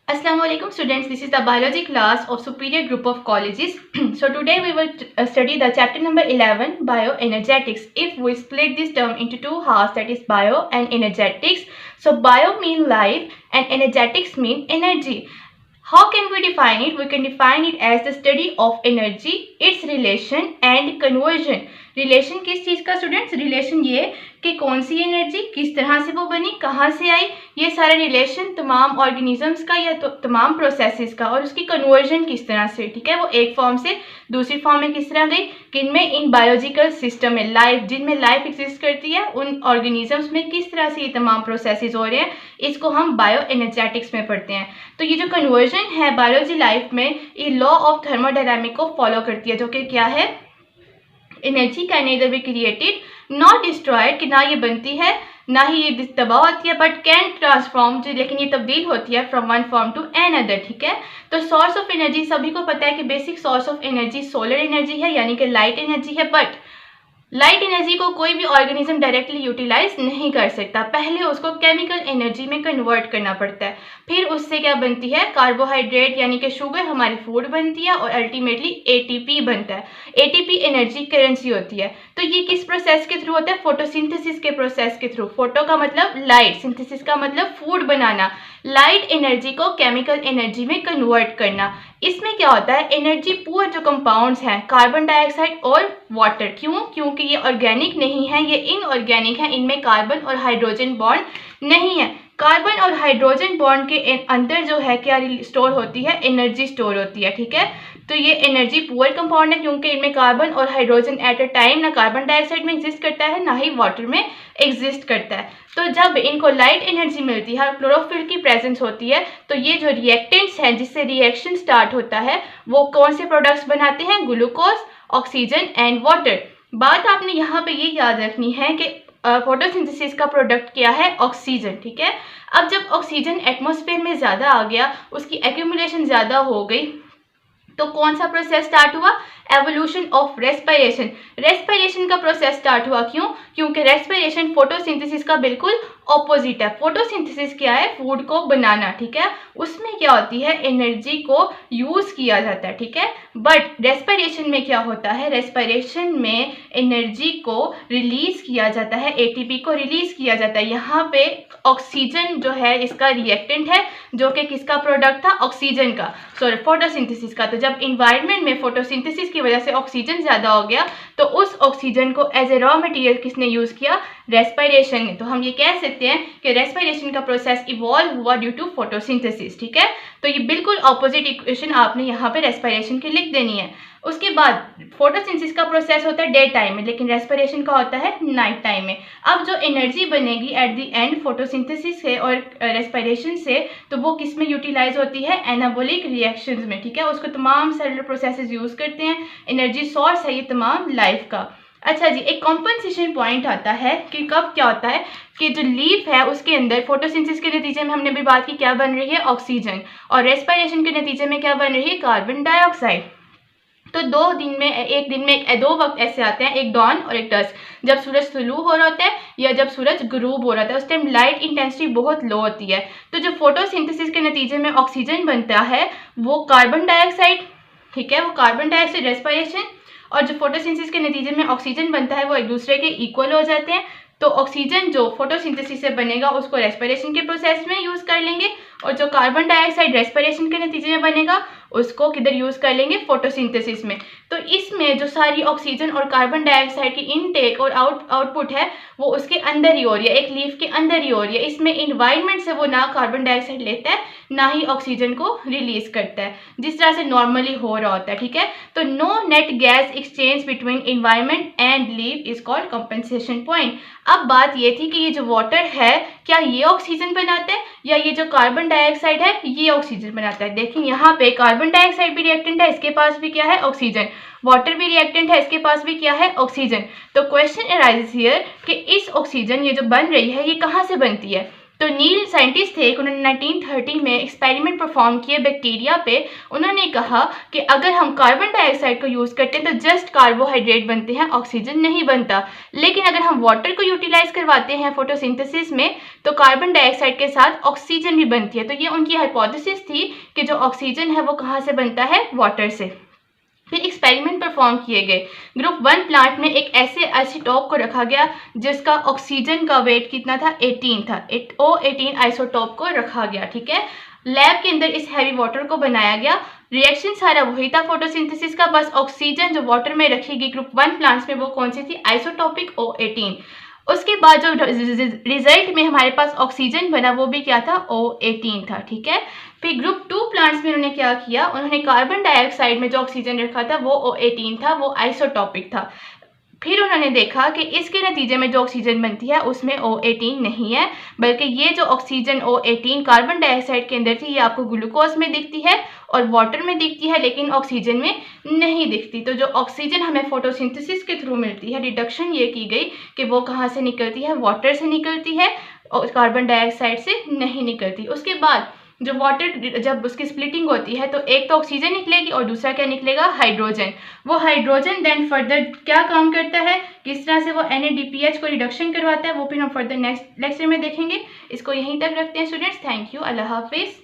Assalamualaikum students, this is the biology class of Superior Group of Colleges. So today we will study the chapter number 11, bioenergetics. If we split this term into two halves, that is bio and energetics. So bio mean life and energetics mean energy. How can we define it? We can define it as the study of energy, its relation and conversion. Relation किस चीज़ का students? Relation ये कि कौन सी energy किस तरह से वो बनी, कहाँ से आई, ये सारा रिलेशन तमाम ऑर्गेनिजम्स का या तो तमाम प्रोसेसेस का, और उसकी कन्वर्जन किस तरह से, ठीक है, वो एक फॉर्म से दूसरी फॉर्म में किस तरह गई, किनमें, इन बायोलॉजिकल सिस्टम में, लाइफ जिनमें लाइफ एग्जिस्ट करती है उन ऑर्गेनिजम्स में किस तरह से ये तमाम प्रोसेसेस हो रहे हैं, इसको हम बायो एनर्जेटिक्स में पढ़ते हैं। तो ये जो कन्वर्जन है बायोलॉजी लाइफ में, ये लॉ ऑफ थर्मोडायनामिक को फॉलो करती है, जो कि क्या है, energy can nether be created not destroyed, कि ना ये बनती है ना ही ये तबाह होती है, बट कैन ट्रांसफॉर्म, लेकिन ये तब्दील होती है from one form to another, ठीक है। तो सोर्स ऑफ एनर्जी सभी को पता है कि basic source of energy solar energy है, यानी कि लाइट एनर्जी है, बट लाइट एनर्जी को कोई भी ऑर्गेनिज्म डायरेक्टली यूटिलाइज नहीं कर सकता, पहले उसको केमिकल एनर्जी में कन्वर्ट करना पड़ता है, फिर उससे क्या बनती है, कार्बोहाइड्रेट यानी कि शुगर हमारी फूड बनती है, और अल्टीमेटली एटीपी बनता है। एटीपी एनर्जी करेंसी होती है। तो ये किस प्रोसेस के थ्रू होता है? फोटोसिंथेसिस के प्रोसेस के थ्रू। फोटो का मतलब लाइट, सिंथेसिस का मतलब फूड बनाना, लाइट एनर्जी को केमिकल एनर्जी में कन्वर्ट करना। इसमें क्या होता है, एनर्जी पुअर जो कंपाउंड्स हैं, कार्बन डाइऑक्साइड और वाटर, क्योंकि ये ऑर्गेनिक नहीं है, ये इनऑर्गेनिक है, इनमें कार्बन और हाइड्रोजन बॉन्ड नहीं है। कार्बन और हाइड्रोजन बॉन्ड के अंदर जो है क्या स्टोर होती है, एनर्जी स्टोर होती है, ठीक है। तो ये एनर्जी पुअर कंपाउंड है, क्योंकि इनमें कार्बन और हाइड्रोजन एट अ टाइम ना कार्बन डाइऑक्साइड में एग्जिस्ट करता है, ना ही वाटर में एग्जिस्ट करता है। तो जब इनको लाइट एनर्जी मिलती है और क्लोरोफिल की प्रेजेंस होती है, तो ये जो रिएक्टेंट्स हैं जिससे रिएक्शन स्टार्ट होता है, वो कौन से प्रोडक्ट्स बनाते हैं, ग्लूकोज, ऑक्सीजन एंड वाटर। बात आपने यहाँ पे ये याद रखनी है कि फोटोसिंथेसिस का प्रोडक्ट क्या है, ऑक्सीजन, ठीक है। अब जब ऑक्सीजन एटमॉस्फेयर में ज़्यादा आ गया, उसकी एक्यूमुलेशन ज़्यादा हो गई, तो कौन सा प्रोसेस स्टार्ट हुआ, एवोल्यूशन ऑफ रेस्पिरेशन। रेस्पिरेशन का प्रोसेस स्टार्ट हुआ, क्योंकि रेस्पिरेशन फोटोसिंथेसिस का बिल्कुल ऑपोजिट है। फोटोसिंथेसिस क्या है, फूड को बनाना, ठीक है, उसमें क्या होती है, एनर्जी को यूज किया जाता है, ठीक है। बट रेस्पिरेशन में क्या होता है, रेस्पिरेशन में एनर्जी को रिलीज किया जाता है, एटीपी को रिलीज किया जाता है। यहाँ पे ऑक्सीजन जो है इसका रिएक्टेंट है, जो कि किसका प्रोडक्ट था, ऑक्सीजन का, सॉरी फोटोसिंथेसिस का। तो जब इन्वायरमेंट में फोटोसिंथेसिस की वजह से ऑक्सीजन ज़्यादा हो गया, तो उस ऑक्सीजन को एज ए रॉ मटेरियल किसने यूज़ किया, रेस्पिरेशन ने। तो हम ये कह सकते हैं कि रेस्पिरेशन का प्रोसेस इवॉल्व हुआ ड्यू टू फोटोसिंथेसिस, ठीक है। तो ये बिल्कुल ऑपोजिट इक्वेशन आपने यहाँ पे रेस्पिरेशन की लिख देनी है। उसके बाद फोटोसिंथेसिस का प्रोसेस होता है डे टाइम में, लेकिन रेस्पिरेशन का होता है नाइट टाइम में। अब जो एनर्जी बनेगी एट द एंड फोटोसिंथेसिस से और रेस्पिरेशन से, तो वो किस में यूटिलाइज होती है, एनाबॉलिक रिएक्शंस में, ठीक है। उसको तमाम सेलुलर प्रोसेसेस यूज करते हैं, एनर्जी सोर्स है ये तमाम लाइफ का। अच्छा जी, एक कॉम्पनसेशन पॉइंट आता है कि कब क्या होता है कि जो लीफ है उसके अंदर फोटोसिंथेसिस के नतीजे में हमने भी बात की, क्या बन रही है, ऑक्सीजन, और रेस्पिरेशन के नतीजे में क्या बन रही है, कार्बन डाइऑक्साइड। तो एक दिन में दो वक्त ऐसे आते हैं, एक डॉन और एक डस्क, जब सूरज तुलू हो रहा होता है या जब सूरज गुरूब हो रहा होता है, उस टाइम लाइट इंटेंसिटी बहुत लो होती है। तो जो फोटोसिंथेसिस के नतीजे में ऑक्सीजन बनता है वो कार्बन डाइऑक्साइड, ठीक है, वो कार्बन डाइऑक्साइड रेस्पिरेशन, और जो फोटोसिंथेसिस के नतीजे में ऑक्सीजन बनता है वो एक दूसरे के इक्वल हो जाते हैं। तो ऑक्सीजन जो फोटोसिंथेसिस से बनेगा उसको रेस्पिरेशन के प्रोसेस में यूज कर लेंगे, और जो कार्बन डाइऑक्साइड रेस्पिरेशन के नतीजे में बनेगा उसको किधर यूज कर लेंगे, फोटोसिंथेसिस में। तो इसमें जो सारी ऑक्सीजन और कार्बन डाइऑक्साइड की इनटेक और आउटपुट है वो उसके अंदर ही हो रही है, एक लीफ के अंदर ही हो रही है। इसमें इन्वायरमेंट से वो ना कार्बन डाइऑक्साइड लेता है ना ही ऑक्सीजन को रिलीज करता है, जिस तरह से नॉर्मली हो रहा होता है, ठीक है। तो no net gas exchange between environment and leaf is called compensation point. अब बात ये थी कि ये जो वाटर है क्या ये ऑक्सीजन बनाता है या ये जो कार्बन डाइऑक्साइड है ये ऑक्सीजन बनाता है। देखिए यहाँ पे कार्बन डाइऑक्साइड भी रिएक्टेंट है, इसके पास भी क्या है, ऑक्सीजन, वाटर भी रिएक्टेंट है, इसके पास भी क्या है, ऑक्सीजन। तो क्वेश्चन अराइजेस हियर कि इस ऑक्सीजन ये जो बन रही है ये कहाँ से बनती है। तो नील साइंटिस्ट थे, उन्होंने 1930 में एक्सपेरिमेंट परफॉर्म किए बैक्टीरिया पे। उन्होंने कहा कि अगर हम कार्बन डाइऑक्साइड को यूज़ करते हैं तो जस्ट कार्बोहाइड्रेट बनते हैं, ऑक्सीजन नहीं बनता। लेकिन अगर हम वाटर को यूटिलाइज करवाते हैं फोटोसिंथेसिस में तो कार्बन डाइऑक्साइड के साथ ऑक्सीजन भी बनती है। तो ये उनकी हाइपोथेसिस थी कि जो ऑक्सीजन है वो कहाँ से बनता है, वाटर से। फिर एक्सपेरिमेंट परफॉर्म किए गए। ग्रुप 1 प्लांट में एक ऐसे आइसोटोप को रखा गया जिसका ऑक्सीजन का वेट कितना था, 18 था। O18 आइसोटोप को रखा गया, ठीक है। लैब के अंदर इस हैवी वाटर को बनाया गया। रिएक्शन सारा वही था फोटोसिंथेसिस का, बस ऑक्सीजन जो वाटर में रखी गई ग्रुप 1 प्लांट्स में वो कौन सी थी, आइसोटोपिक O18। उसके बाद जो रिजल्ट में हमारे पास ऑक्सीजन बना वो भी क्या था, O18 था, ठीक है। फिर ग्रुप 2 प्लांट्स में उन्होंने क्या किया, उन्होंने कार्बन डाइऑक्साइड में जो ऑक्सीजन रखा था वो O18 था, वो आइसोटॉपिक था। फिर उन्होंने देखा कि इसके नतीजे में जो ऑक्सीजन बनती है उसमें O18 नहीं है, बल्कि ये जो ऑक्सीजन O18 कार्बन डाइऑक्साइड के अंदर थी ये आपको ग्लूकोज में दिखती है और वाटर में दिखती है, लेकिन ऑक्सीजन में नहीं दिखती। तो जो ऑक्सीजन हमें फोटोसिंथेसिस के थ्रू मिलती है, डिडक्शन ये की गई कि वो कहाँ से निकलती है, वाटर से निकलती है और कार्बन डाइऑक्साइड से नहीं निकलती। उसके बाद जो वाटर जब उसकी स्प्लिटिंग होती है तो एक तो ऑक्सीजन निकलेगी और दूसरा क्या निकलेगा, हाइड्रोजन। वो हाइड्रोजन देन फर्दर क्या काम करता है, किस तरह से वो NADPH को रिडक्शन करवाता है, वो फिर हम फर्दर नेक्स्ट लेक्चर में देखेंगे। इसको यहीं तक रखते हैं स्टूडेंट्स। थैंक यू, अल्लाह हाफिज़।